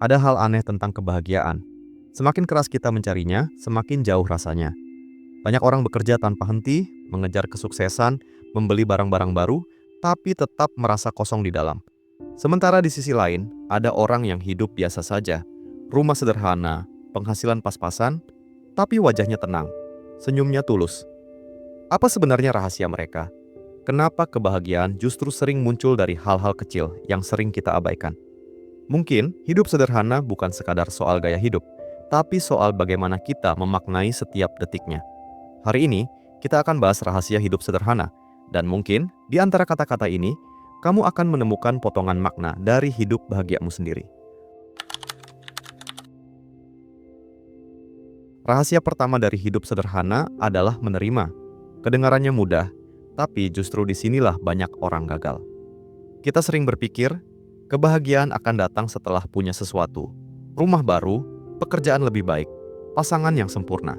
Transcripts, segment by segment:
Ada hal aneh tentang kebahagiaan. Semakin keras kita mencarinya, semakin jauh rasanya. Banyak orang bekerja tanpa henti, mengejar kesuksesan, membeli barang-barang baru, tapi tetap merasa kosong di dalam. Sementara di sisi lain, ada orang yang hidup biasa saja. Rumah sederhana, penghasilan pas-pasan, tapi wajahnya tenang, senyumnya tulus. Apa sebenarnya rahasia mereka? Kenapa kebahagiaan justru sering muncul dari hal-hal kecil yang sering kita abaikan? Mungkin hidup sederhana bukan sekadar soal gaya hidup, tapi soal bagaimana kita memaknai setiap detiknya. Hari ini, kita akan bahas rahasia hidup sederhana, dan mungkin di antara kata-kata ini, kamu akan menemukan potongan makna dari hidup bahagiamu sendiri. Rahasia pertama dari hidup sederhana adalah menerima. Kedengarannya mudah, tapi justru disinilah banyak orang gagal. Kita sering berpikir, kebahagiaan akan datang setelah punya sesuatu. Rumah baru, pekerjaan lebih baik, pasangan yang sempurna.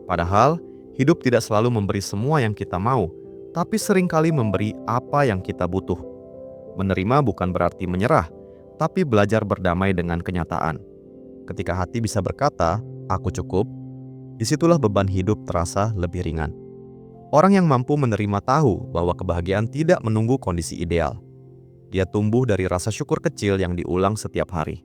Padahal, hidup tidak selalu memberi semua yang kita mau, tapi seringkali memberi apa yang kita butuh. Menerima bukan berarti menyerah, tapi belajar berdamai dengan kenyataan. Ketika hati bisa berkata, "Aku cukup," disitulah beban hidup terasa lebih ringan. Orang yang mampu menerima tahu bahwa kebahagiaan tidak menunggu kondisi ideal. Dia tumbuh dari rasa syukur kecil yang diulang setiap hari.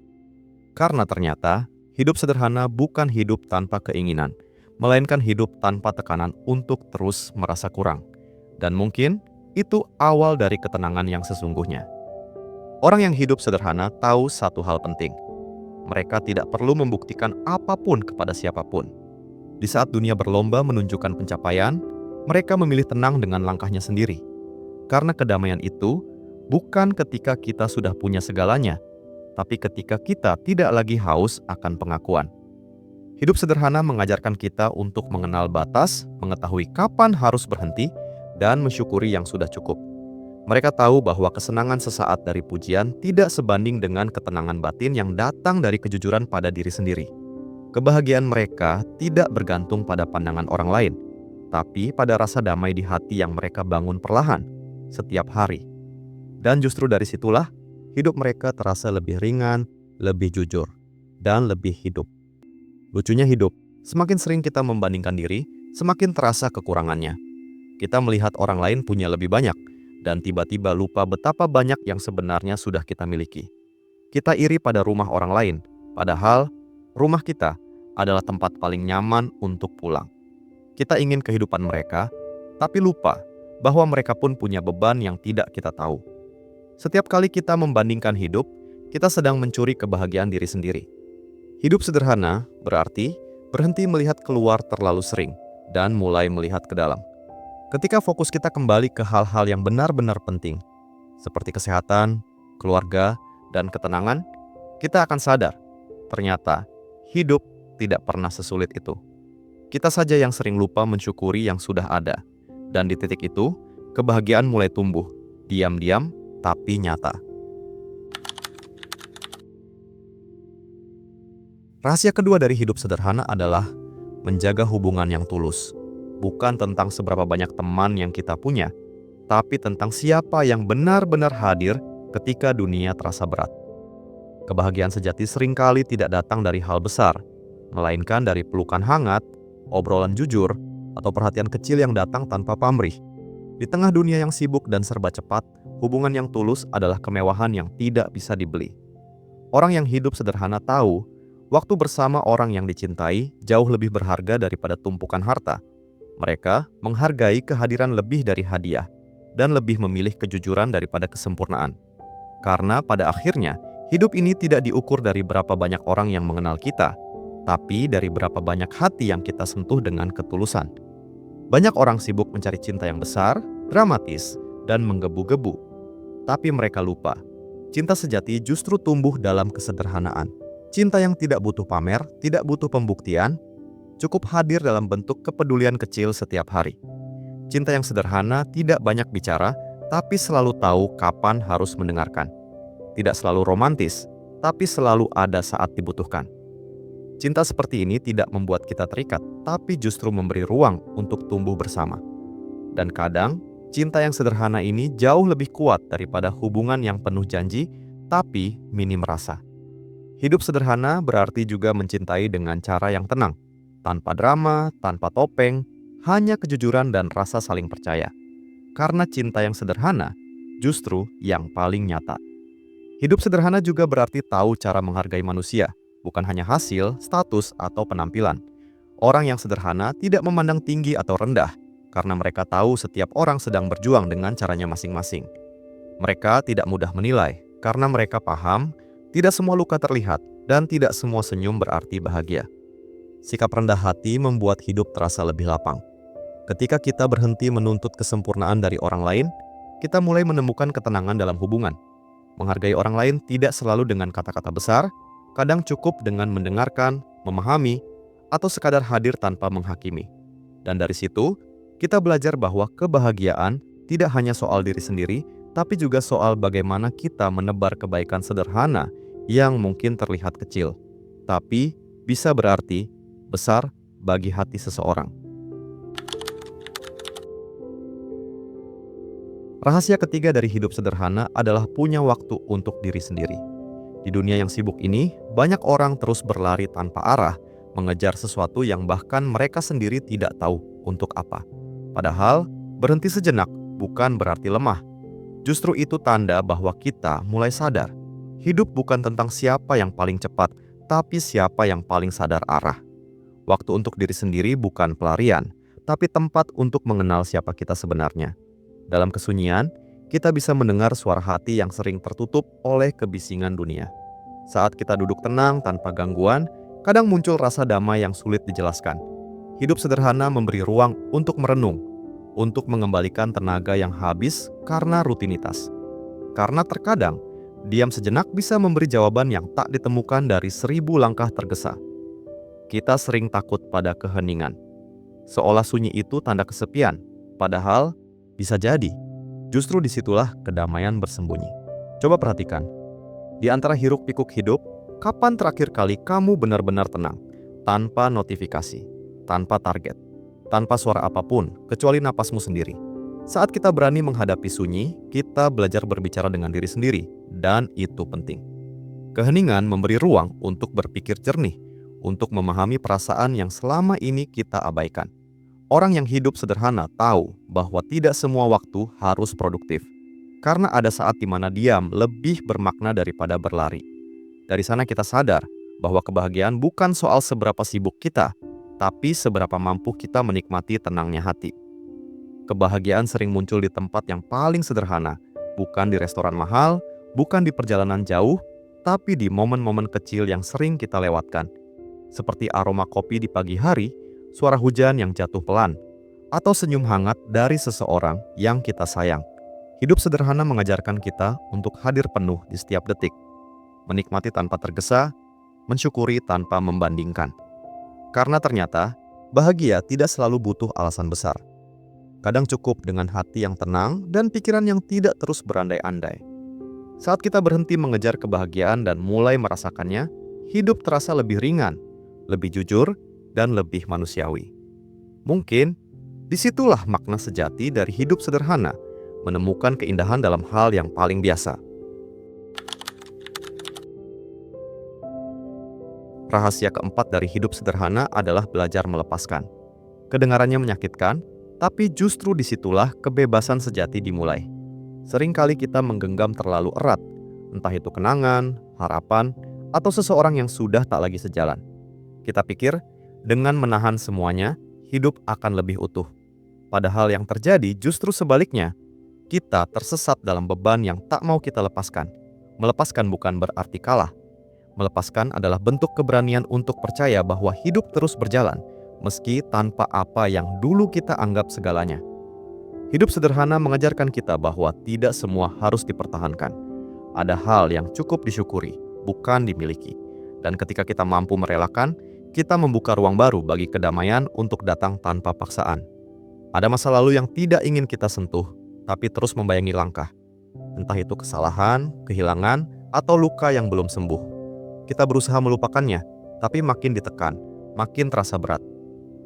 Karena ternyata, hidup sederhana bukan hidup tanpa keinginan, melainkan hidup tanpa tekanan untuk terus merasa kurang. Dan mungkin itu awal dari ketenangan yang sesungguhnya. Orang yang hidup sederhana tahu satu hal penting. Mereka tidak perlu membuktikan apapun kepada siapapun. Di saat dunia berlomba menunjukkan pencapaian, mereka memilih tenang dengan langkahnya sendiri. Karena kedamaian itu bukan ketika kita sudah punya segalanya, tapi ketika kita tidak lagi haus akan pengakuan. Hidup sederhana mengajarkan kita untuk mengenal batas, mengetahui kapan harus berhenti, dan mensyukuri yang sudah cukup. Mereka tahu bahwa kesenangan sesaat dari pujian tidak sebanding dengan ketenangan batin yang datang dari kejujuran pada diri sendiri. Kebahagiaan mereka tidak bergantung pada pandangan orang lain, tapi pada rasa damai di hati yang mereka bangun perlahan, setiap hari. Dan justru dari situlah, hidup mereka terasa lebih ringan, lebih jujur, dan lebih hidup. Lucunya hidup, semakin sering kita membandingkan diri, semakin terasa kekurangannya. Kita melihat orang lain punya lebih banyak, dan tiba-tiba lupa betapa banyak yang sebenarnya sudah kita miliki. Kita iri pada rumah orang lain, padahal rumah kita adalah tempat paling nyaman untuk pulang. Kita ingin kehidupan mereka, tapi lupa bahwa mereka pun punya beban yang tidak kita tahu. Setiap kali kita membandingkan hidup, kita sedang mencuri kebahagiaan diri sendiri. Hidup sederhana berarti berhenti melihat keluar terlalu sering dan mulai melihat ke dalam. Ketika fokus kita kembali ke hal-hal yang benar-benar penting, seperti kesehatan, keluarga, dan ketenangan, kita akan sadar, ternyata hidup tidak pernah sesulit itu. Kita saja yang sering lupa mensyukuri yang sudah ada. Dan di titik itu, kebahagiaan mulai tumbuh, diam-diam tapi nyata. Rahasia kedua dari hidup sederhana adalah menjaga hubungan yang tulus. Bukan tentang seberapa banyak teman yang kita punya, tapi tentang siapa yang benar-benar hadir ketika dunia terasa berat. Kebahagiaan sejati seringkali tidak datang dari hal besar, melainkan dari pelukan hangat, obrolan jujur, atau perhatian kecil yang datang tanpa pamrih. Di tengah dunia yang sibuk dan serba cepat, hubungan yang tulus adalah kemewahan yang tidak bisa dibeli. Orang yang hidup sederhana tahu, waktu bersama orang yang dicintai jauh lebih berharga daripada tumpukan harta. Mereka menghargai kehadiran lebih dari hadiah, dan lebih memilih kejujuran daripada kesempurnaan. Karena pada akhirnya, hidup ini tidak diukur dari berapa banyak orang yang mengenal kita, tapi dari berapa banyak hati yang kita sentuh dengan ketulusan. Banyak orang sibuk mencari cinta yang besar, dramatis, dan menggebu-gebu. Tapi mereka lupa, cinta sejati justru tumbuh dalam kesederhanaan. Cinta yang tidak butuh pamer, tidak butuh pembuktian, cukup hadir dalam bentuk kepedulian kecil setiap hari. Cinta yang sederhana tidak banyak bicara, tapi selalu tahu kapan harus mendengarkan. Tidak selalu romantis, tapi selalu ada saat dibutuhkan. Cinta seperti ini tidak membuat kita terikat, tapi justru memberi ruang untuk tumbuh bersama. Dan kadang, cinta yang sederhana ini jauh lebih kuat daripada hubungan yang penuh janji, tapi minim rasa. Hidup sederhana berarti juga mencintai dengan cara yang tenang, tanpa drama, tanpa topeng, hanya kejujuran dan rasa saling percaya. Karena cinta yang sederhana justru yang paling nyata. Hidup sederhana juga berarti tahu cara menghargai manusia, bukan hanya hasil, status, atau penampilan. Orang yang sederhana tidak memandang tinggi atau rendah, karena mereka tahu setiap orang sedang berjuang dengan caranya masing-masing. Mereka tidak mudah menilai, karena mereka paham tidak semua luka terlihat dan tidak semua senyum berarti bahagia. Sikap rendah hati membuat hidup terasa lebih lapang. Ketika kita berhenti menuntut kesempurnaan dari orang lain, kita mulai menemukan ketenangan dalam hubungan. Menghargai orang lain tidak selalu dengan kata-kata besar, kadang cukup dengan mendengarkan, memahami, atau sekadar hadir tanpa menghakimi. Dan dari situ, kita belajar bahwa kebahagiaan tidak hanya soal diri sendiri, tapi juga soal bagaimana kita menebar kebaikan sederhana yang mungkin terlihat kecil, tapi bisa berarti besar bagi hati seseorang. Rahasia ketiga dari hidup sederhana adalah punya waktu untuk diri sendiri. Di dunia yang sibuk ini, banyak orang terus berlari tanpa arah, mengejar sesuatu yang bahkan mereka sendiri tidak tahu untuk apa. Padahal, berhenti sejenak bukan berarti lemah. Justru itu tanda bahwa kita mulai sadar. Hidup bukan tentang siapa yang paling cepat, tapi siapa yang paling sadar arah. Waktu untuk diri sendiri bukan pelarian, tapi tempat untuk mengenal siapa kita sebenarnya. Dalam kesunyian, kita bisa mendengar suara hati yang sering tertutup oleh kebisingan dunia. Saat kita duduk tenang tanpa gangguan, kadang muncul rasa damai yang sulit dijelaskan. Hidup sederhana memberi ruang untuk merenung, untuk mengembalikan tenaga yang habis karena rutinitas. Karena terkadang, diam sejenak bisa memberi jawaban yang tak ditemukan dari 1000 langkah tergesa. Kita sering takut pada keheningan. Seolah sunyi itu tanda kesepian, padahal bisa jadi, justru disitulah kedamaian bersembunyi. Coba perhatikan, di antara hiruk-pikuk hidup, kapan terakhir kali kamu benar-benar tenang, tanpa notifikasi, tanpa target, tanpa suara apapun, kecuali napasmu sendiri. Saat kita berani menghadapi sunyi, kita belajar berbicara dengan diri sendiri, dan itu penting. Keheningan memberi ruang untuk berpikir jernih, untuk memahami perasaan yang selama ini kita abaikan. Orang yang hidup sederhana tahu bahwa tidak semua waktu harus produktif, karena ada saat di mana diam lebih bermakna daripada berlari. Dari sana kita sadar bahwa kebahagiaan bukan soal seberapa sibuk kita, tapi seberapa mampu kita menikmati tenangnya hati. Kebahagiaan sering muncul di tempat yang paling sederhana, bukan di restoran mahal, bukan di perjalanan jauh, tapi di momen-momen kecil yang sering kita lewatkan. Seperti aroma kopi di pagi hari, suara hujan yang jatuh pelan, atau senyum hangat dari seseorang yang kita sayang. Hidup sederhana mengajarkan kita untuk hadir penuh di setiap detik, menikmati tanpa tergesa, mensyukuri tanpa membandingkan. Karena ternyata, bahagia tidak selalu butuh alasan besar. Kadang cukup dengan hati yang tenang dan pikiran yang tidak terus berandai-andai. Saat kita berhenti mengejar kebahagiaan dan mulai merasakannya, hidup terasa lebih ringan, lebih jujur, dan lebih manusiawi. Mungkin, disitulah makna sejati dari hidup sederhana, menemukan keindahan dalam hal yang paling biasa. Rahasia keempat dari hidup sederhana adalah belajar melepaskan. Kedengarannya menyakitkan, tapi justru disitulah kebebasan sejati dimulai. Seringkali kita menggenggam terlalu erat, entah itu kenangan, harapan, atau seseorang yang sudah tak lagi sejalan. Kita pikir, dengan menahan semuanya, hidup akan lebih utuh. Padahal yang terjadi justru sebaliknya. Kita tersesat dalam beban yang tak mau kita lepaskan. Melepaskan bukan berarti kalah. Melepaskan adalah bentuk keberanian untuk percaya bahwa hidup terus berjalan, meski tanpa apa yang dulu kita anggap segalanya. Hidup sederhana mengajarkan kita bahwa tidak semua harus dipertahankan. Ada hal yang cukup disyukuri, bukan dimiliki. Dan ketika kita mampu merelakan, kita membuka ruang baru bagi kedamaian untuk datang tanpa paksaan. Ada masa lalu yang tidak ingin kita sentuh, tapi terus membayangi langkah. Entah itu kesalahan, kehilangan, atau luka yang belum sembuh. Kita berusaha melupakannya, tapi makin ditekan, makin terasa berat.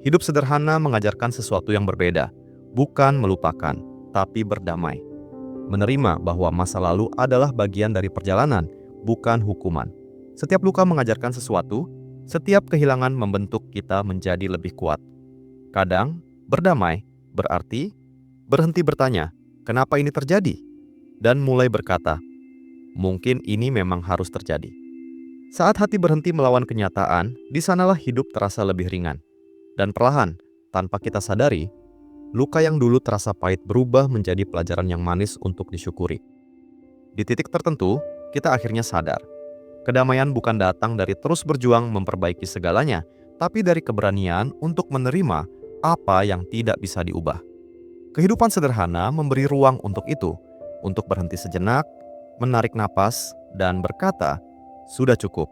Hidup sederhana mengajarkan sesuatu yang berbeda, bukan melupakan, tapi berdamai. Menerima bahwa masa lalu adalah bagian dari perjalanan, bukan hukuman. Setiap luka mengajarkan sesuatu, setiap kehilangan membentuk kita menjadi lebih kuat. Kadang, berdamai berarti berhenti bertanya, "Kenapa ini terjadi?" dan mulai berkata, "Mungkin ini memang harus terjadi." Saat hati berhenti melawan kenyataan, di sanalah hidup terasa lebih ringan. Dan perlahan, tanpa kita sadari, luka yang dulu terasa pahit berubah menjadi pelajaran yang manis untuk disyukuri. Di titik tertentu, kita akhirnya sadar. Kedamaian bukan datang dari terus berjuang memperbaiki segalanya, tapi dari keberanian untuk menerima apa yang tidak bisa diubah. Kehidupan sederhana memberi ruang untuk itu, untuk berhenti sejenak, menarik napas, dan berkata, "Sudah cukup."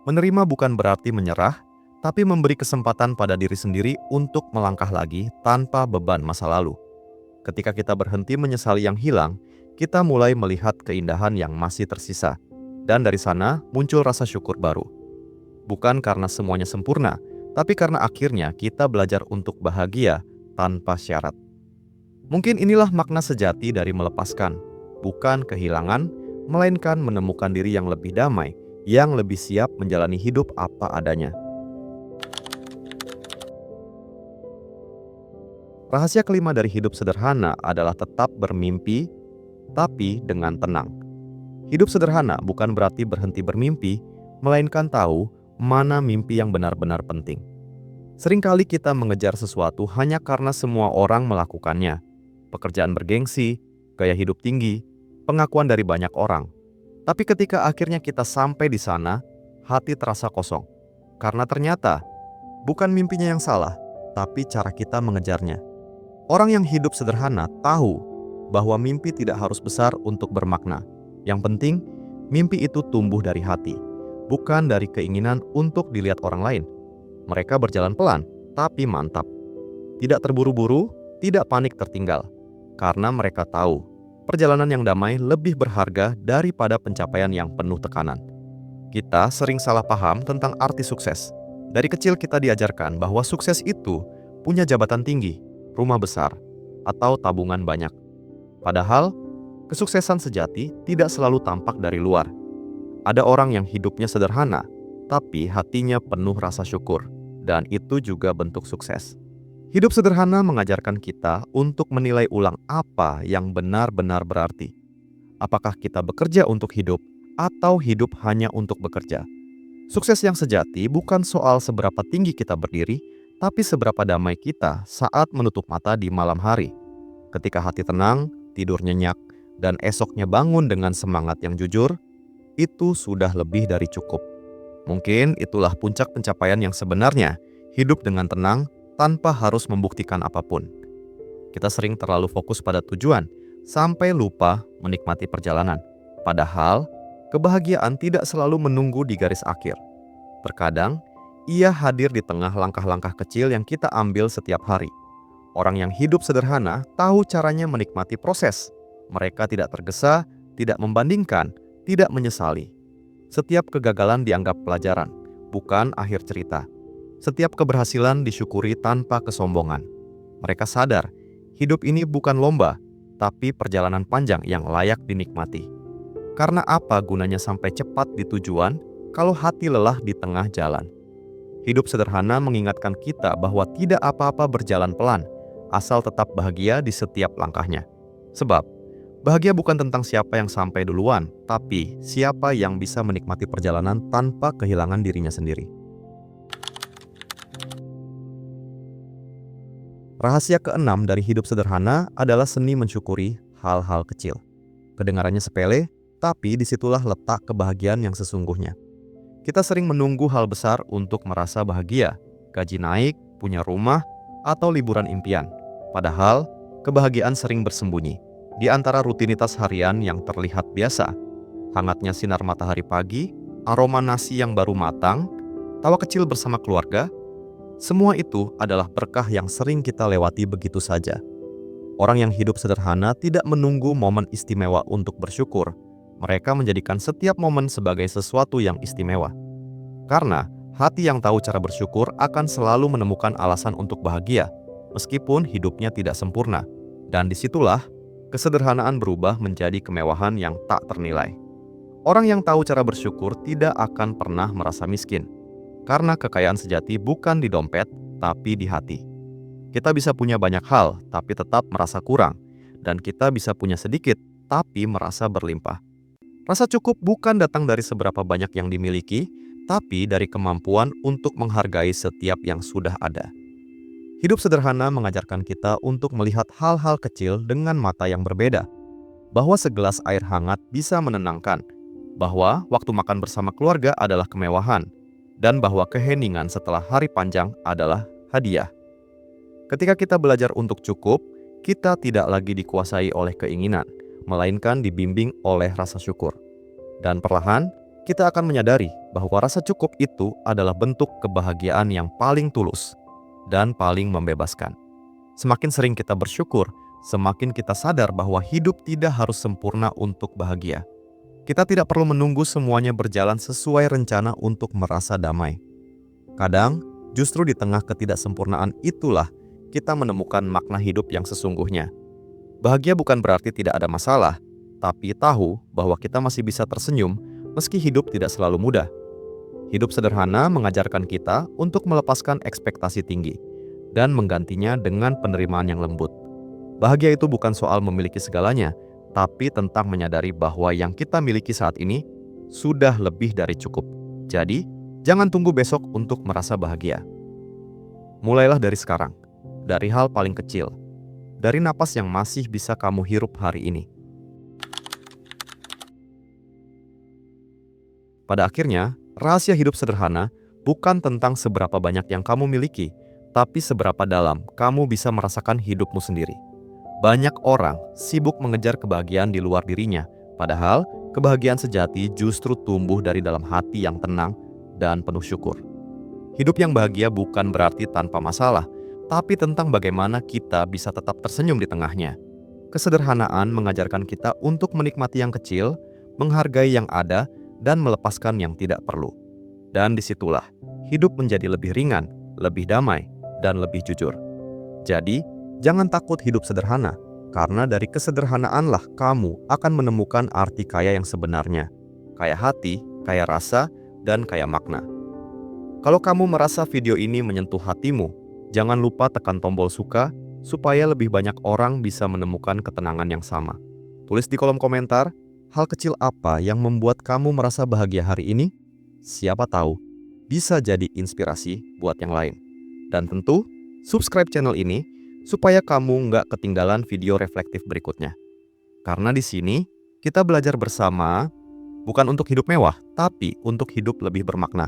Menerima bukan berarti menyerah, tapi memberi kesempatan pada diri sendiri untuk melangkah lagi tanpa beban masa lalu. Ketika kita berhenti menyesali yang hilang, kita mulai melihat keindahan yang masih tersisa. Dan dari sana muncul rasa syukur baru. Bukan karena semuanya sempurna, tapi karena akhirnya kita belajar untuk bahagia tanpa syarat. Mungkin inilah makna sejati dari melepaskan. Bukan kehilangan, melainkan menemukan diri yang lebih damai, yang lebih siap menjalani hidup apa adanya. Rahasia kelima dari hidup sederhana adalah tetap bermimpi, tapi dengan tenang. Hidup sederhana bukan berarti berhenti bermimpi, melainkan tahu mana mimpi yang benar-benar penting. Seringkali kita mengejar sesuatu hanya karena semua orang melakukannya. Pekerjaan bergengsi, gaya hidup tinggi, pengakuan dari banyak orang. Tapi ketika akhirnya kita sampai di sana, hati terasa kosong. Karena ternyata bukan mimpinya yang salah, tapi cara kita mengejarnya. Orang yang hidup sederhana tahu bahwa mimpi tidak harus besar untuk bermakna. Yang penting, mimpi itu tumbuh dari hati, bukan dari keinginan untuk dilihat orang lain. Mereka berjalan pelan, tapi mantap. Tidak terburu-buru, tidak panik tertinggal. Karena mereka tahu, perjalanan yang damai lebih berharga daripada pencapaian yang penuh tekanan. Kita sering salah paham tentang arti sukses. Dari kecil kita diajarkan bahwa sukses itu punya jabatan tinggi, rumah besar, atau tabungan banyak. Padahal, kesuksesan sejati tidak selalu tampak dari luar. Ada orang yang hidupnya sederhana, tapi hatinya penuh rasa syukur, dan itu juga bentuk sukses. Hidup sederhana mengajarkan kita untuk menilai ulang apa yang benar-benar berarti. Apakah kita bekerja untuk hidup, atau hidup hanya untuk bekerja? Sukses yang sejati bukan soal seberapa tinggi kita berdiri, tapi seberapa damai kita saat menutup mata di malam hari. Ketika hati tenang, tidur nyenyak, dan esoknya bangun dengan semangat yang jujur, itu sudah lebih dari cukup. Mungkin itulah puncak pencapaian yang sebenarnya, hidup dengan tenang tanpa harus membuktikan apapun. Kita sering terlalu fokus pada tujuan, sampai lupa menikmati perjalanan. Padahal, kebahagiaan tidak selalu menunggu di garis akhir. Terkadang, ia hadir di tengah langkah-langkah kecil yang kita ambil setiap hari. Orang yang hidup sederhana tahu caranya menikmati proses. Mereka tidak tergesa, tidak membandingkan, tidak menyesali. Setiap kegagalan dianggap pelajaran, bukan akhir cerita. Setiap keberhasilan disyukuri tanpa kesombongan. Mereka sadar, hidup ini bukan lomba, tapi perjalanan panjang yang layak dinikmati. Karena apa gunanya sampai cepat di tujuan kalau hati lelah di tengah jalan? Hidup sederhana mengingatkan kita bahwa tidak apa-apa berjalan pelan, asal tetap bahagia di setiap langkahnya. Sebab, bahagia bukan tentang siapa yang sampai duluan, tapi siapa yang bisa menikmati perjalanan tanpa kehilangan dirinya sendiri. Rahasia keenam dari hidup sederhana adalah seni mensyukuri hal-hal kecil. Kedengarannya sepele, tapi disitulah letak kebahagiaan yang sesungguhnya. Kita sering menunggu hal besar untuk merasa bahagia, gaji naik, punya rumah, atau liburan impian. Padahal, kebahagiaan sering bersembunyi di antara rutinitas harian yang terlihat biasa. Hangatnya sinar matahari pagi, aroma nasi yang baru matang, tawa kecil bersama keluarga, semua itu adalah berkah yang sering kita lewati begitu saja. Orang yang hidup sederhana tidak menunggu momen istimewa untuk bersyukur. Mereka menjadikan setiap momen sebagai sesuatu yang istimewa. Karena hati yang tahu cara bersyukur akan selalu menemukan alasan untuk bahagia, meskipun hidupnya tidak sempurna. Dan disitulah kesederhanaan berubah menjadi kemewahan yang tak ternilai. Orang yang tahu cara bersyukur tidak akan pernah merasa miskin, karena kekayaan sejati bukan di dompet, tapi di hati. Kita bisa punya banyak hal, tapi tetap merasa kurang, dan kita bisa punya sedikit, tapi merasa berlimpah. Rasa cukup bukan datang dari seberapa banyak yang dimiliki, tapi dari kemampuan untuk menghargai setiap yang sudah ada. Hidup sederhana mengajarkan kita untuk melihat hal-hal kecil dengan mata yang berbeda, bahwa segelas air hangat bisa menenangkan, bahwa waktu makan bersama keluarga adalah kemewahan, dan bahwa keheningan setelah hari panjang adalah hadiah. Ketika kita belajar untuk cukup, kita tidak lagi dikuasai oleh keinginan, melainkan dibimbing oleh rasa syukur. Dan perlahan, kita akan menyadari bahwa rasa cukup itu adalah bentuk kebahagiaan yang paling tulus dan paling membebaskan. Semakin sering kita bersyukur, semakin kita sadar bahwa hidup tidak harus sempurna untuk bahagia. Kita tidak perlu menunggu semuanya berjalan sesuai rencana untuk merasa damai. Kadang, justru di tengah ketidaksempurnaan itulah kita menemukan makna hidup yang sesungguhnya. Bahagia bukan berarti tidak ada masalah, tapi tahu bahwa kita masih bisa tersenyum meski hidup tidak selalu mudah. Hidup sederhana mengajarkan kita untuk melepaskan ekspektasi tinggi dan menggantinya dengan penerimaan yang lembut. Bahagia itu bukan soal memiliki segalanya, tapi tentang menyadari bahwa yang kita miliki saat ini sudah lebih dari cukup. Jadi, jangan tunggu besok untuk merasa bahagia. Mulailah dari sekarang, dari hal paling kecil, dari napas yang masih bisa kamu hirup hari ini. Pada akhirnya, rahasia hidup sederhana bukan tentang seberapa banyak yang kamu miliki, tapi seberapa dalam kamu bisa merasakan hidupmu sendiri. Banyak orang sibuk mengejar kebahagiaan di luar dirinya, padahal kebahagiaan sejati justru tumbuh dari dalam hati yang tenang dan penuh syukur. Hidup yang bahagia bukan berarti tanpa masalah, tapi tentang bagaimana kita bisa tetap tersenyum di tengahnya. Kesederhanaan mengajarkan kita untuk menikmati yang kecil, menghargai yang ada, dan melepaskan yang tidak perlu. Dan disitulah hidup menjadi lebih ringan, lebih damai, dan lebih jujur. Jadi, jangan takut hidup sederhana, karena dari kesederhanaanlah kamu akan menemukan arti kaya yang sebenarnya. Kaya hati, kaya rasa, dan kaya makna. Kalau kamu merasa video ini menyentuh hatimu, jangan lupa tekan tombol suka, supaya lebih banyak orang bisa menemukan ketenangan yang sama. Tulis di kolom komentar, hal kecil apa yang membuat kamu merasa bahagia hari ini? Siapa tahu, bisa jadi inspirasi buat yang lain. Dan tentu, subscribe channel ini supaya kamu nggak ketinggalan video reflektif berikutnya. Karena di sini, kita belajar bersama, bukan untuk hidup mewah, tapi untuk hidup lebih bermakna.